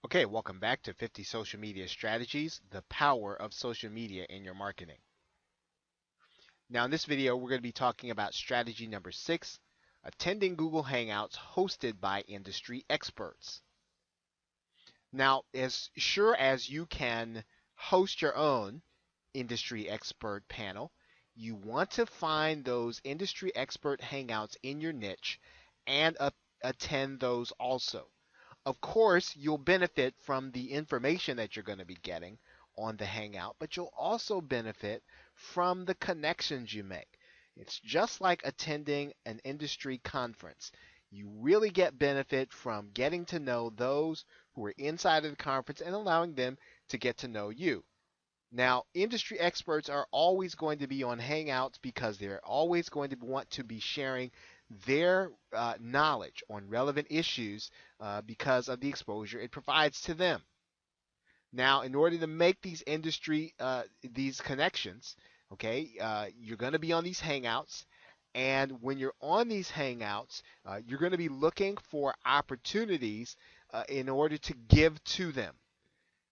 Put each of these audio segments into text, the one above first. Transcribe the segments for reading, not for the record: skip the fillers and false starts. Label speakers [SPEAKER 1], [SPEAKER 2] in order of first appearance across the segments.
[SPEAKER 1] Okay, welcome back to 50 Social Media Strategies, the power of social media in your marketing. Now, in this video, we're going to be talking about strategy number 6, attending Google Hangouts hosted by industry experts. Now, as sure as you can host your own industry expert panel, you want to find those industry expert hangouts in your niche and attend those also. Of course, you'll benefit from the information that you're going to be getting on the Hangout, but you'll also benefit from the connections you make. It's just like attending an industry conference. You really get benefit from getting to know those who are inside of the conference and allowing them to get to know you. Now, industry experts are always going to be on Hangouts because they're always going to want to be sharing their knowledge on relevant issues because of the exposure it provides to them. Now, in order to make these these connections, okay, you're going to be on these Hangouts, and when you're on these Hangouts, you're going to be looking for opportunities in order to give to them,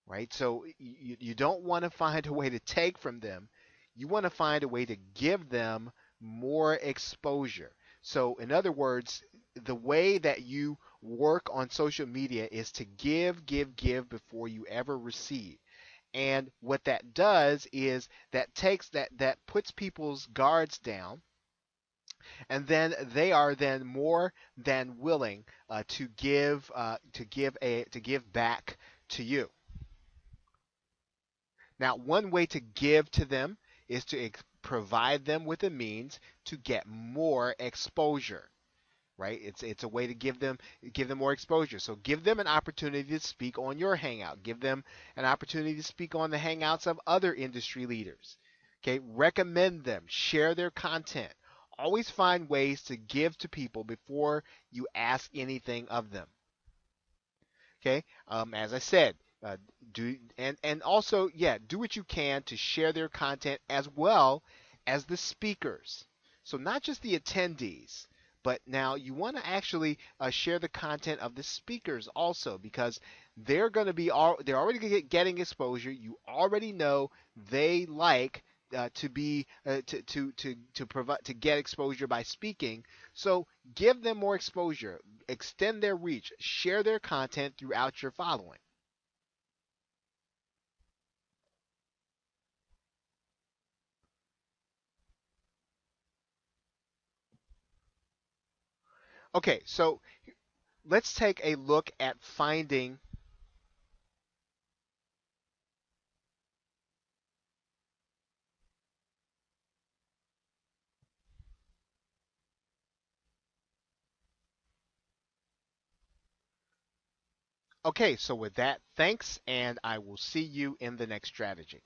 [SPEAKER 1] right? So you don't want to find a way to take from them. You want to find a way to give them more exposure. So, in other words, the way that you work on social media is to give before you ever receive. And what that does is that puts people's guards down, and then they are then more than willing to give back to you. Now, one way to give to them is to provide them with a means to get more exposure, right? It's a way to give them more exposure. So give them an opportunity to speak on your hangout. Give them an opportunity to speak on the hangouts of other industry leaders. Okay, recommend them, share their content. Always find ways to give to people before you ask anything of them. Okay, as I said, do and also do what you can to share their content as well as the speakers. So not just the attendees, but now you want to actually share the content of the speakers also because they're already getting exposure. You already know they like to be to provide to get exposure by speaking. So give them more exposure, extend their reach, share their content throughout your following. Okay, so let's take a look at finding. Okay, so with that, thanks, and I will see you in the next strategy.